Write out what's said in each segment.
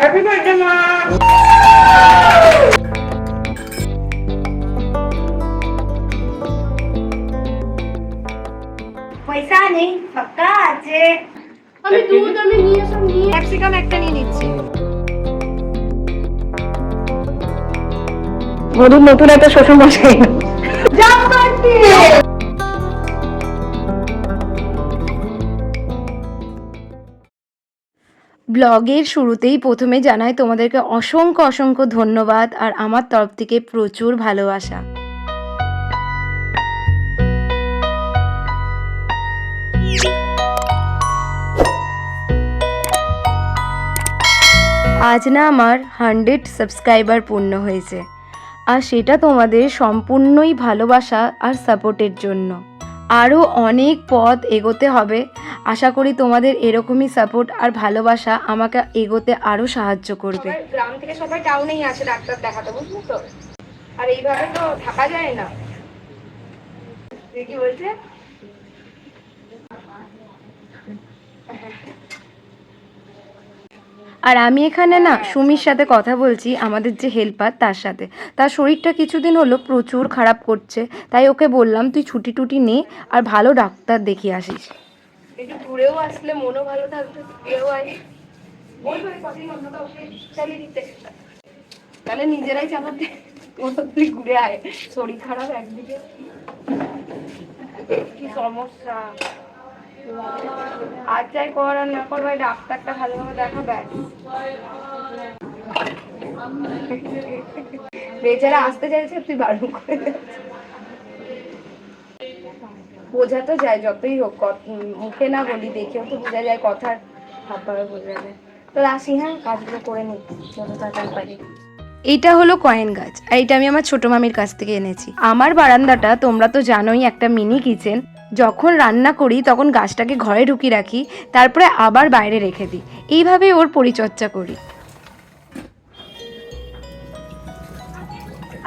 Happy birthday মা। পয়সা নেই, ফাঁকা আছে। আমি দুধ আমি নিয়ে সব নিয়ে ক্যাপসিকাম একটা নিয়ে নিচ্ছি। মধুর নতুন একটা শ্বশুর মশাই। যাও পার্টি। ব্লগের শুরুতেই প্রথমে জানাই তোমাদেরকে অসংখ্য অসংখ্য ধন্যবাদ আর আমার তরফ থেকে প্রচুর ভালোবাসা। আজ না আমার 100 সাবস্ক্রাইবার পূর্ণ হয়েছে, আর সেটা তোমাদের সম্পূর্ণই ভালোবাসা আর সাপোর্টের জন্য। আরও অনেক পথ এগোতে হবে। আশা করি তোমাদের এরকমই সাপোর্ট আর ভালোবাসা আমাকে এগোতে আরও সাহায্য করবে। গ্রাম থেকে সবাই টাউনেই আসে ডাক্তার দেখাতে, বুঝলি তো, আর এইভাবে তো থাকা যায় না। কি বলছে? আর আমি এখানে না সুমির সাথে কথা বলছি, আমাদের যে হেল্পার তার সাথে। তার শরীরটা কিছুদিন হলো প্রচুর খারাপ করছে, তাই ওকে বললাম তুই ছুটি টুটি নে আর ভালো ডাক্তার দেখিয়ে আসিস। একটু ঘুরেও আসলে মনও ভালো থাকবে, ঘুরেও আয়। তাহলে নিজেরাই চালাতে তুই ঘুরে আয়, শরীর খারাপ একদিকে, কি সমস্যা। আর যাই কর আর না কর ভাই, ডাক্তারটা ভালোভাবে দেখা ব্যাস। বেচারা আসতে চাইছে, তুই বারণ করে বোঝা তো যায়, যতই হোক মুখে না বলি দেখেও তো বোঝা যায়, কথার ভাবভাবে বোঝা যায়। তো আসি, হ্যাঁ কাজগুলো করে নি যত তাড়াতাড়ি পারি। এইটা হলো কয়েন গাছ, আর এটা আমি আমার ছোট মামির কাছ থেকে এনেছি। আমার বারান্দাটা তোমরা তো জানোই একটা মিনি কিচেন। যখন রান্না করি তখন গাছটাকে ঘরে ঢুকিয়ে রাখি, তারপরে আবার বাইরে রেখে দিই। এইভাবে ওর পরিচর্যা করি।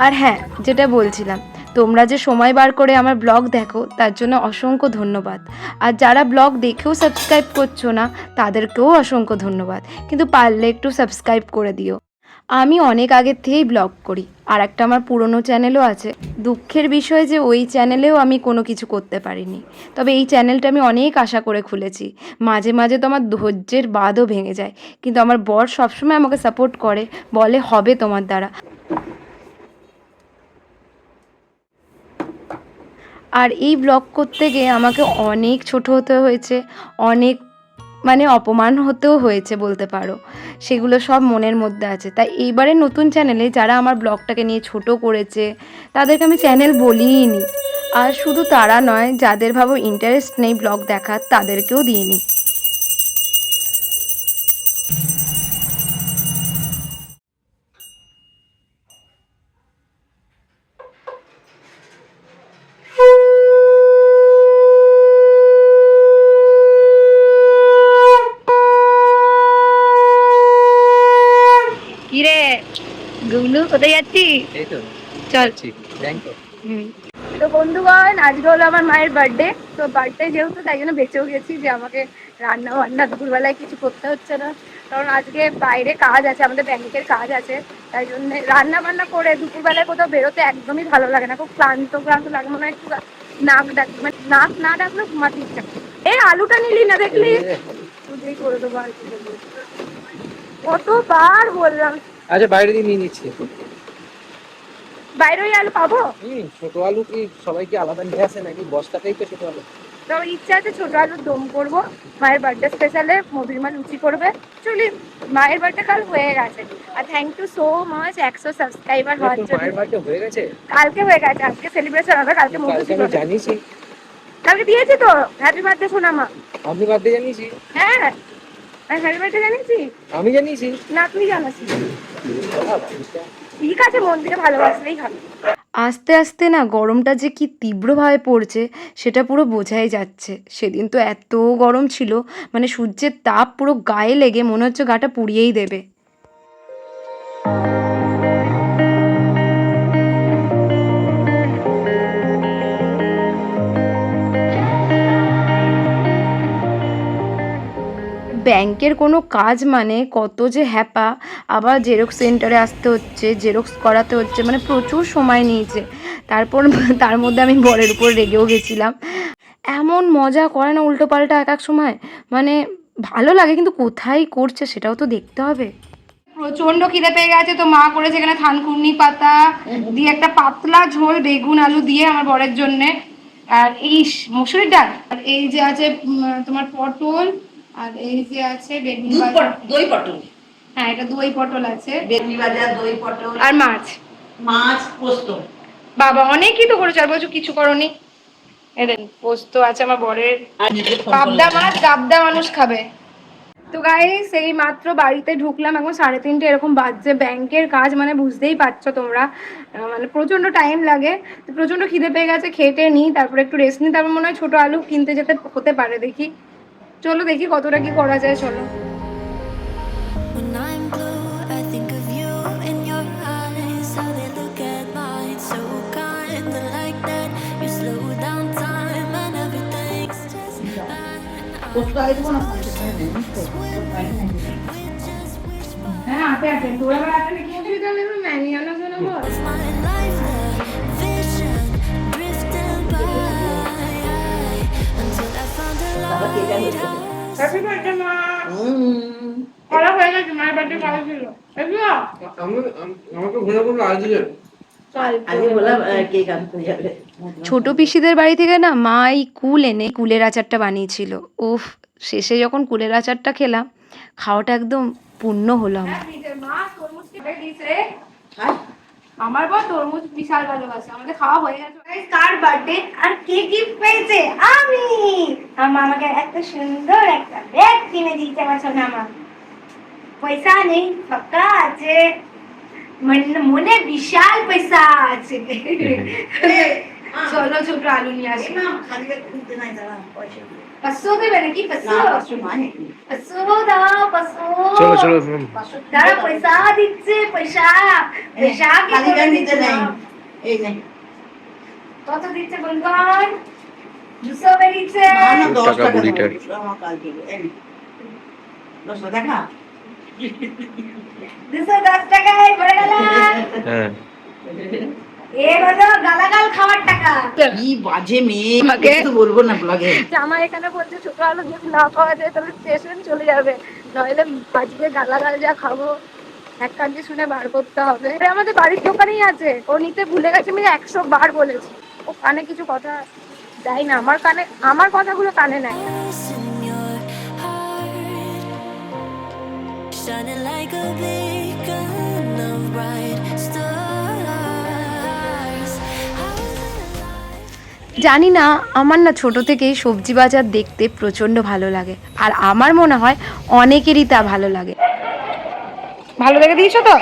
আর হ্যাঁ, যেটা বলছিলাম, তোমরা যে সময় বার করে আমার ব্লগ দেখো তার জন্য অসংখ্য ধন্যবাদ। আর যারা ব্লগ দেখেও সাবস্ক্রাইব করছো না তাদেরকেও অসংখ্য ধন্যবাদ, কিন্তু পারলে একটু সাবস্ক্রাইব করে দিও। আমি অনেক আগের থেকেই ব্লগ করি, আর একটা আমার পুরনো চ্যানেলও আছে। দুঃখের বিষয় যে ওই চ্যানেলেও আমি কোনো কিছু করতে পারিনি, তবে এই চ্যানেলটা আমি অনেক আশা করে খুলেছি। মাঝে মাঝে তো আমার ধৈর্যের বাঁধও ভেঙে যায়, কিন্তু আমার বর সবসময় আমাকে সাপোর্ট করে, বলে হবে তোমার দ্বারা। আর এই ব্লগ করতে গিয়ে আমাকে অনেক ছোট হতে হয়েছে, অনেক অপমান হতেও হয়েছে বলতে পারো। সেগুলো সব মনের মধ্যে আছে। তাই এইবারে নতুন চ্যানেলে যারা আমার ব্লগটাকে নিয়ে ছোট করেছে তাদেরকে আমি চ্যানেল বলিই নি। আর শুধু তারা নয়, যাদের ভাবো ইন্টারেস্ট নেই ব্লগ দেখার তাদেরকেও দিইনি। কিরে গুগলু, কোথায় যাচ্ছিস? এই তো চল। ব্যাংক। তো বন্ধুগণ, আজকে হলো আমার মায়ের বার্থডে। তো বার্থডে যেহেতু, তাই জন্য বেঁচেও গেছি যে আমাকে রান্না বান্না দুপুরবেলায় কিছু করতে হচ্ছে না, কারণ আজকে বাইরে কাজ আছে, আমাদের ব্যাংকের কাজ আছে। তাই জন্য রান্না বান্না করে দুপুরবেলায় কোথাও বেরোতে একদমই ভালো লাগে না, খুব ক্লান্ত ক্লান্ত লাগে, মনে হয় একটু নাক ডাক, মানে নাক না ডাকলে ঘুমাতে ইচ্ছা। এই আলুটা নিলি না, দেখলি? বুঝলেই করে দেবো আর কি বলবো। কতবার বললাম। আচ্ছা বাইরে দিয়ে নিয়ে নিচ্ছি। বাইরে ওই আলু পাবো? ছোট আলু কি সবাই কি আলাদা নিয়ে আসে নাকি বস্তাতেই তো ছোট আলু? তো ইচ্ছা আছে ছোট আলুর দম করবো, মায়ের বার্থডে স্পেশালে মধুর মা লুচি করবে। চলি, মায়ের বার্থডে কাল হয়ে গেছে। আর thank you so much 100 subscriber হওয়ার জন্য। মায়ের বার্থডে হয়ে গেছে? কালকে হয়ে গেছে, আজকে সেলিব্রেশন হবে, কালকে মধুচি আমি হবে। জানিছি, কালকে দিয়েছি তো হ্যাপি বার্থডে সোনা মা। আপনি বার্থডে জানিয়েছি? হ্যাঁ, হ্যাপি বার্থডে জানিয়েছি আমি জানিয়েছি না, তুই জানাসি? ঠিক আছে, মন থেকে ভালোবাসলেই হবে। আস্তে আস্তে না গরমটা যে কি তীব্রভাবে পড়ছে সেটা পুরো বোঝাই যাচ্ছে। সেদিন তো এত গরম ছিল, মানে সূর্যের তাপ পুরো গায়ে লেগে মনে হচ্ছে গাটা পুড়িয়েই দেবে। ব্যাংকের কোনো কাজ মানে কত যে হ্যাপা, আবার জেরক্স সেন্টারে আসতে হচ্ছে, জেরক্স করাতে হচ্ছে, মানে প্রচুর সময় নিয়েছে। তারপর তার মধ্যে আমি বরের উপর রেগেও গেছিলাম। এমন মজা করে না উল্টোপাল্টা এক এক সময়, মানে ভালো লাগে, কিন্তু কোথায় করছে সেটাও তো দেখতে হবে। প্রচন্ড খিদে পেয়ে গেছে, তো মা করেছে এখানে থানকুনি পাতা দিয়ে একটা পাতলা ঝোল বেগুন আলু দিয়ে আমার বরের জন্যে, আর এই মসুরির ডাল, আর এই যে আছে তোমার পটল, আর এই যে আছে বেগুন ভাজা, দই পটল। হ্যাঁ এটা দই পটল আছে, বেগুন ভাজা, দই পটল আর মাছ। মাছ পোস্ত। বাবা অনেকই তো করেছো, আর বলছো কিছু করোনি। এদের পোস্ত আছে আমার বরের, পাবদা মাছ গাবদা মানুষ খাবে। তো গাইস এই মাত্র বাড়িতে ঢুকলাম, এখন 3:30 এরকম বাজছে। ব্যাংকের কাজ মানে বুঝতেই পারছো তোমরা, মানে প্রচন্ড টাইম লাগে। তো প্রচন্ড খিদে পেয়ে গেছে, খেটে নিই, তারপরে একটু রেস্ট নিই, তারপর মনে হয় ছোট আলু কিনতে যেতে হতে পারে। দেখি, চলো দেখি কতটা কি করা যায়। চলো। When I'm blue, I think of you in your eyes. How they look at mine, so kind of like that. You slow down time and everything's just fine. পোস্ত আগে দেবো না হ্যাঁ আপে আপে তোরা বাড়াতে কি হবে, তাহলে ম্যানিয়ানা শোনা বল। It's my life, the vision drifting by until I found a lighthouse. Happy birthday মা। করা হয়ে গেছে, মায়ের বার্থডে করা ছিল। আমাকে ঘুরে ঘুরে আজ দিলে আগে বললাম কেক আনতে যাবে। ছোট পিসিদের বাড়ি থেকে না মা এই কুল এনে কুলের আচারটা বানিয়েছিল। উফ, শেষে যখন কুলের আচারটা খেলাম, খাওয়াটা একদম পূর্ণ হলো আমার। আমার বর তরমুজ বিশাল ভালোবাসে, আমাদের খাওয়া হয়ে গেছে। কার বার্থডে আর কে গিফট পেয়েছে? আমি। আমার আমাকে একটা সুন্দর একটা ব্যাগ কিনে দিয়েছে আমার সোনা মা। পয়সা নেই, ফাঁকা আছে, মনে বিশাল পয়সা আছে। চলো ছোট আলু নিয়ে আসি। পাঁচশো দেবে নাকি? পাঁচশো দাও, পাঁচশো। চলো চলো দাঁড়া, পয়সা দিচ্ছে, পয়সা পয়সা কি করে দিচ্ছে? এই নে কত দিচ্ছে বলবান? 200 বেরিয়েছে। না 10 টাকা, টাকা 20 টাকা। আমার কাল দিবে। এই 10 টাকা দেখা 210 টাকায় ভরে গেল। হ্যাঁ এ হলো গালাগাল খাওয়ার টাকা। কি বাজে মেয়ে, আমাকে- কিছু তো বলবো না ব্লগে। আমার এখানে বলছে ছোট আলু যদি না খাওয়া যায় তাহলে স্টেশন চলে যাবে, নইলে আজকে গালাগাল যা খাবো এক কান্দি শুনে বার করতে হবে। এটা আমাদের বাড়ির দোকানেই আছে, ও নিতে ভুলে গেছে, আমি 100 বার বলেছি। ও কানে কিছু কথা দেয় না, আমার কানে, আমার কথাগুলো কানে নেয় না। In your heart, shining like a beacon of bright stars. How is it alive? জানি না, আমার না ছোট থেকেই সবজি বাজার দেখতে প্রচণ্ড ভালো লাগে, আর আমার মনে হয় অনেকেরই তা ভালো লাগে। ভালো লেগে দিয়েছো তো?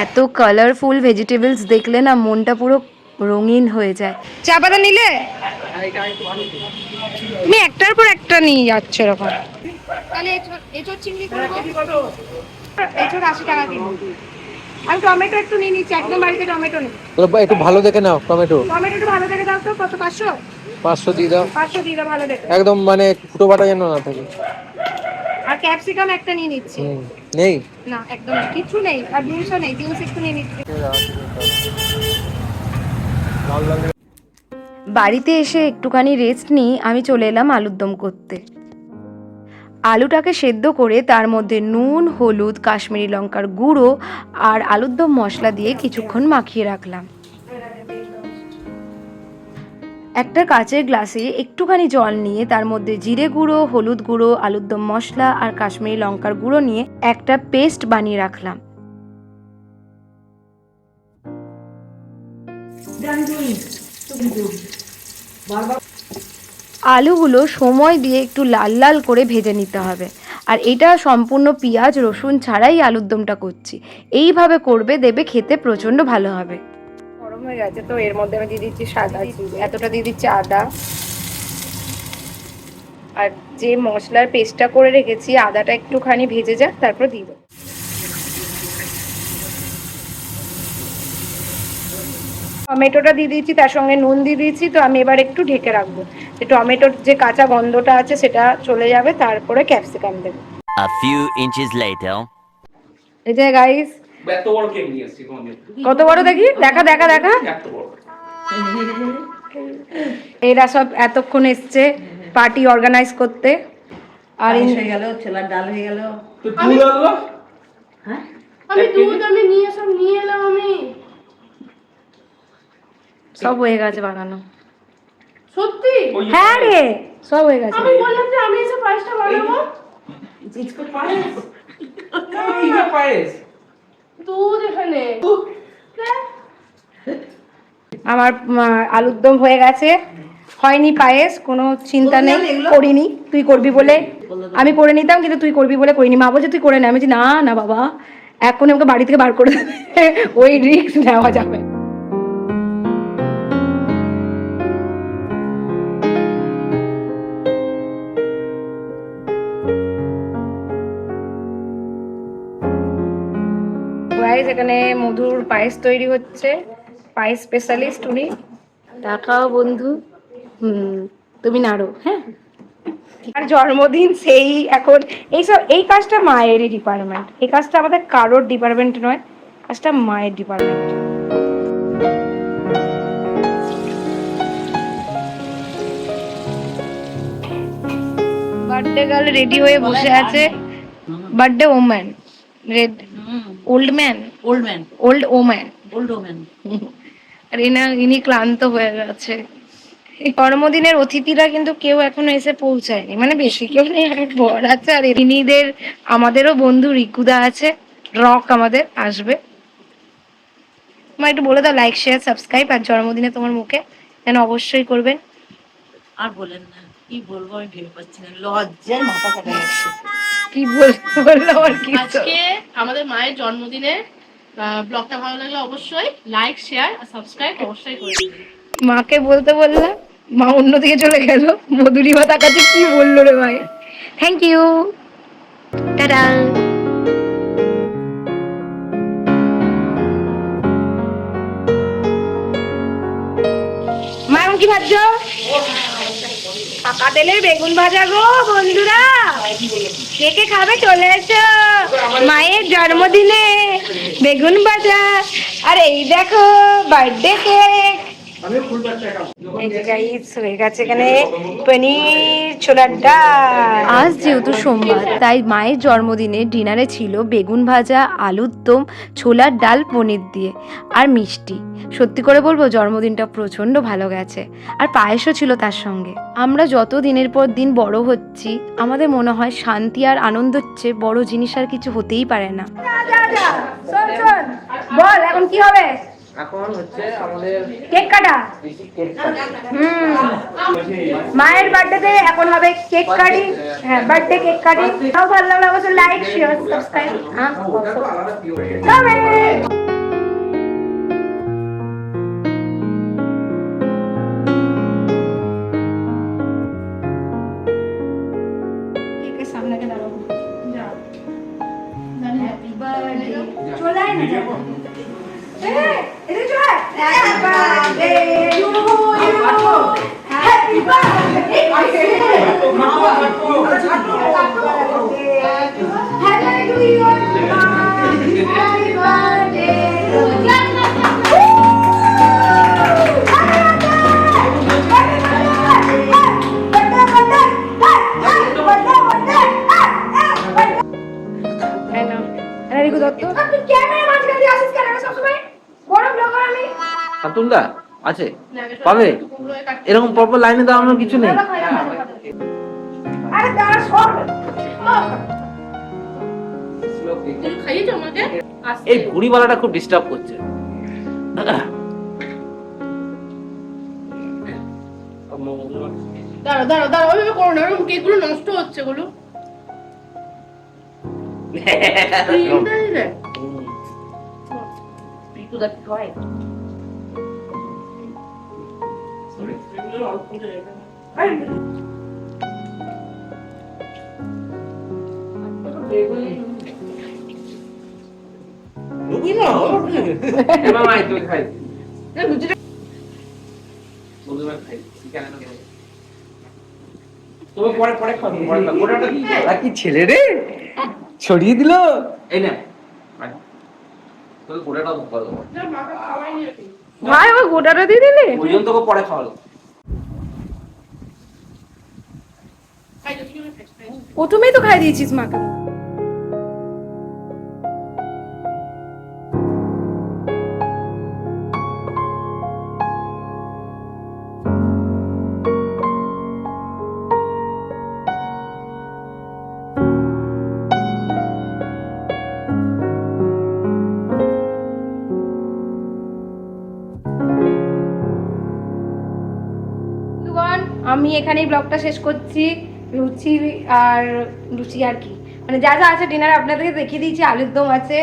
এত কালারফুল ভেজিটেবলস দেখলে না মনটা পুরো রঙিন হয়ে যায়। চা পাতা নিলে? তুমি একটার পর একটা নিয়ে যাচ্ছ এরকম। তাহলে এঁচোড় চিংড়ি করবো। এঁচোড় 80 টাকা কিলো। আমি টমেটো একটু নিয়ে নিচ্ছি, একদম বাড়িতে টমেটো নেই। একটু ভালো দেখে নাও টমেটো। টমেটো একটু ভালো দেখে দাও তো, কত? 500? 500 দিয়ে দাও, 500 দিয়ে দাও ভালো দেখে। একদম মানে ফুটো ফাটা যেন না থাকে। আর ক্যাপসিকাম একটা নিয়ে নিচ্ছি। নেই না একদম কিছু নেই, আর বিনসও নেই, বিনস একটু নিয়ে নিচ্ছি। বাড়িতে এসে একটুখানি রেস্ট নিই, আমি চলে এলাম আলুর দম করতে। আলুটাকে সেদ্ধ করে তার মধ্যে নুন, হলুদ, কাশ্মীরি লঙ্কার গুঁড়ো আর আলুর দম মশলা দিয়ে কিছুক্ষণ মাখিয়ে রাখলাম। একটা কাচের গ্লাসে একটুখানি জল নিয়ে তার মধ্যে জিরে গুঁড়ো, হলুদ গুঁড়ো, আলুর দম মশলা আর কাশ্মীরি লঙ্কার গুঁড়ো নিয়ে একটা পেস্ট বানিয়ে রাখলাম। আলুগুলো সময় দিয়ে একটু লাল লাল করে ভেজে নিতে হবে, আর এটা সম্পূর্ণ পেঁয়াজ রসুন ছাড়াই আলুর দমটা করছি। এইভাবে করবে, দেবে খেতে প্রচণ্ড ভালো হবে। গরম হয়ে গেছে, তো এর মধ্যে আমি দিয়ে দিচ্ছি সাদা জিরে, এতটা দিয়ে দিচ্ছি আদা, আর যে মশলার পেস্টটা করে রেখেছি আদাটা একটুখানি ভেজে যাক, তারপর দিয়ে দেবো। টমেটোটা দিয়ে দিয়েছি, তার সঙ্গে নুন দিয়ে দিয়েছি, তো আমি এবার একটু ঢেকে রাখবো। যে টমেটোর যে কাঁচা গন্ধটা আছে সেটা চলে যাবে, তারপরে ক্যাপসিকাম দেবো। A few inches later. এই যে গাইস, এত বড় কেক নিয়ে এসেছি তোমাদের। কত বড় দেখি, দেখা দেখা দেখা। এত বড়। এরা সব এতক্ষণ এসছে পার্টি অর্গানাইজ করতে। আর পায়েস হয়ে গেল, ছোলার ডাল হয়ে গেল। তো দুধ আনলো? হ্যাঁ, আমি নিয়ে এলাম আমি। সব হয়ে গেছে বানানো। সত্যি? হ্যাঁ রে, সব হয়ে গেছে। আমি বললাম যে আমি এসে পায়েসটা বানাবো। इसको पाएस এই না পায়েস। দুধ এখানে। আমার আলুর দম হয়ে গেছে, হয়নি পায়েস, কোনো চিন্তা নেই, করিনি, তুই করবি বলে আমি করে নিতাম, কিন্তু তুই করবি বলে করিনি। মা বলছে তুই করে নে, আমি বলছি না না বাবা, এখন আমাকে বাড়ি থেকে বার করে দেবে, ওই রিস্ক নেওয়া যাবে। গাইস, এখানে মধুর পায়েস তৈরি হচ্ছে, পায়েস স্পেশালিস্ট উনি। টাকাও বন্ধু, তুমি নাড়ো। হ্যাঁ, আর জন্মদিন সেই এখন এইসব, এই কাজটা মায়েরই ডিপার্টমেন্ট, এই কাজটা আমাদের কারোর ডিপার্টমেন্ট নয়, কাজটা মায়ের ডিপার্টমেন্ট। বার্থডে গার্ল রেডি হয়ে বসে আছে, birthday woman, red old man, old man old woman. Old women আর ইনি ক্লান্ত হয়ে গেছে। এই জন্মদিনের অতিথিরা কিন্তু কেউ এখনো এসে পৌঁছায়নি, মানে বেশি কেউ নেই, আমার বর আছে আর ইনিদের আমাদেরও বন্ধু রিকুদা আছে, রক আমাদের আসবে। মা একটু বলে দাও, লাইক শেয়ার সাবস্ক্রাইব, আর জন্মদিনে তোমার মুখে যেন অবশ্যই করবেন। আর বলেন না, কি বলবো আমি ভেবে পাচ্ছি না, লজ্জায় মাথা কাটা যাচ্ছে। কি বললো আর কি। আজকে আমাদের মায়ের জন্মদিনে ব্লগটা ভালো লাগলে অবশ্যই লাইক শেয়ার আর সাবস্ক্রাইব অবশ্যই করে দিন। মাকে বলতে বললাম, মা অন্যদিকে চলে গেল, মধুরিমা তাকাচ্ছে কি বললো রে ভাই। Thank you, tata. মা এখন কি ভাবছো? পাকা তেলের বেগুন ভাজা গো বন্ধুরা, কে কে খাবে চলে এসো মায়ের জন্মদিনে বেগুন ভাজা। আর এই দেখো বার্থডে কেক, এই যে গাইস হয়ে গেছে এখানে পনির ছোলার ডাল। আজ যেহেতু সোমবার, তাই মায়ের জন্মদিনে ডিনারে ছিল বেগুন ভাজা, আলুর দম, ছোলার ডাল, পনির দিয়ে আর মিষ্টি। সত্যি করে বলবো জন্মদিনটা প্রচণ্ড ভালো গেছে, আর পায়েসও ছিল তার সঙ্গে। আমরা যত দিনের পর দিন বড় হচ্ছি, আমাদের মনে হয় শান্তি আর আনন্দের চেয়ে বড় জিনিস আর কিছু হতেই পারে না। বল এখন কি হবে? এখন হচ্ছে আমাদের কেক কাটা। কেক মায়ের বার্থডেতে এখন হবে কেক কাটি। হ্যাঁ, বার্থডে কেক কাটি। তাও ভালো লাগলে অবশ্যই লাইক শেয়ার সাবস্ক্রাইব তবে কেকের সামনে দাঁড়াবো। হ্যাপি বার্থডে চলে আয় না যাবো। এদিকে চলে আয়। Happy birthday to you, happy birthday. Happy to you, happy birthday. শান্তনুদা আছে পাবে, এরকম প্রপার লাইনে দাঁড়ানোর কিছু নেই। আরে দাঁড়া সর। খাইয়েছো আমাকে? এই ঘুড়িওয়ালাটা খুব ডিস্টার্ব করছে। দাঁড়াও দাঁড়াও দাঁড়াও, ওইভাবে করো না, ওরকম কেকগুলো নষ্ট হচ্ছে গুলো। পিটুদা কি হয়? তবে পরে পরে খাও গোটাটা কি ছেলে রে ছড়িয়ে দিল এই না তোকে গোটাটা ভালো মাকে খাওয়াই নিয়ে ভাই ওই গোটাটা দিয়ে দিলে ওই জন্য তোকে পরে খাওয়ালো প্রথমেই তো খাই দিয়েছিস মাকে। আমি এখানেই ব্লগটা শেষ করছি। লুচি আর কি মানে যা যা আছে ডিনার আপনাদেরকে দেখিয়ে দিয়েছি। আলুর দম আছে,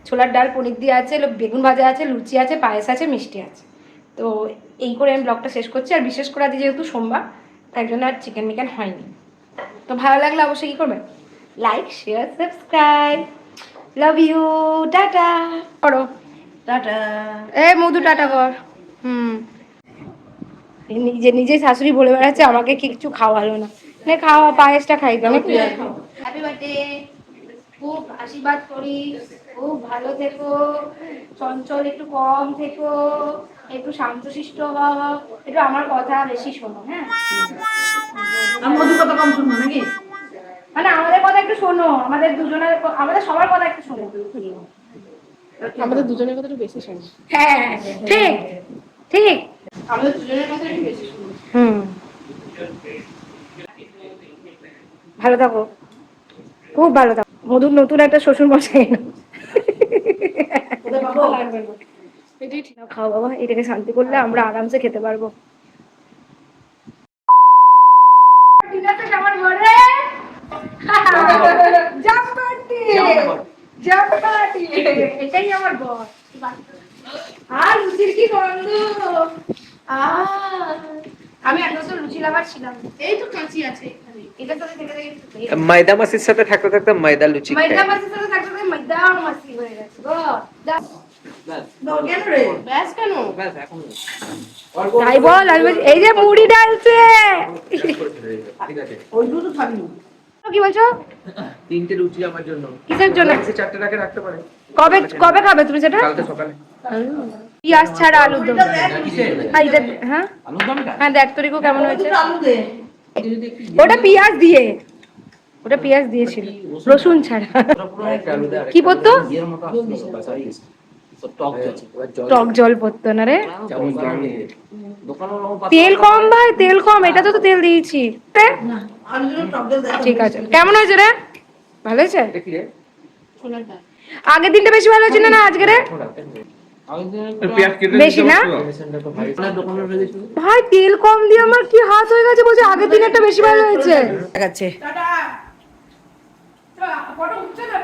ছোলার ডাল পনির দিয়ে আছে, বেগুন ভাজা আছে, লুচি আছে, পায়েস আছে, মিষ্টি আছে। তো এই করে আমি ব্লগটা শেষ করছি। আর বিশেষ করে আজ যেহেতু সোমবার তাই জন্য আর চিকেন মিকেন হয়নি। তো ভালো লাগলে অবশ্যই কী করবেন, like share subscribe. Love you, tata করো। টাটা। এ মধু টাটা কর। নিজে শাশুড়ি বলে বেড়াচ্ছে আমাকে কিছু খাওয়ালো না। খাওয়া পায়েসটা খাই তো। হ্যাপি বার্থডে, খুব আশীর্বাদ করি, খুব ভালো থেকো, চঞ্চল একটু কম থেকো, একটু শান্তশিষ্ট হও, একটু আমার কথা বেশি শোনো। হ্যাঁ, মধুর কথা কম শুনবো নাকি? মানে আমাদের কথা একটু শোনো, আমাদের দুজনের আমাদের সবার কথা একটু শোনো। আমাদের দুজনের কথা একটু বেশি শোনো। হ্যাঁ ঠিক ঠিক, আমাদের দুজনের কথা একটু বেশি শোনো। ভালো থাকো, খুব ভালো থাকো। মধুর নতুন একটা শ্বশুর মশাই খাও বাবা, এটাকে শান্তি করলে আমরা আরামসে খেতে পারবো। এটাই আমার বর। আর লুচির কি গন্ধ! আমি একটা তো লুচি লাভার ছিলাম। এই তো কাঁচি আছে এখানে। এটা তো থেকে ময়দা মাসির সাথে থাকতে থাকতে ময়দা লুচি ময়দা মাছির সাথে থাকতে থাকতে ময়দা মাছি হয়ে গেছে গো। কেন রে? ব্যাস কেন? তাই বল, এই যে মুড়ি ডালছে। ওইগুলো তো খাবি না। কি বলছো? 3টে লুচি আমার জন্য। কিসের জন্য? 4টে টাকা রাখতে পারে। কবে কবে খাবে তুমি সেটা? কালকে সকালে। পেঁয়াজ ছাড়া আলুর দম। হ্যাঁ আলুর দমটা? হ্যাঁ, দেখ তোরিকো কেমন হয়েছে। আলু দে। ওটা পেঁয়াজ দিয়ে, ওটা পেঁয়াজ দিয়েছিল, রসুন ছাড়া। কি পড়তো? টক জল পড়তো না রে। তেল কম ভাই, তেল কম। এটা তো তেল দিয়েছি। আলুর জন্য টক জল দেয়। ঠিক আছে, কেমন হয়েছে রে? ভালো হয়েছে? ছোলার ডাল। আগের দিনটা বেশি ভালো হয়েছে না আজকে রে? বেশি না ভাই, তেল কম দিয়ে আমার কি হাত হয়ে গেছে। বলছে আগের দিনেরটা বেশি ভালো হয়েছে। দেখাচ্ছে। ফটো উঠছে না?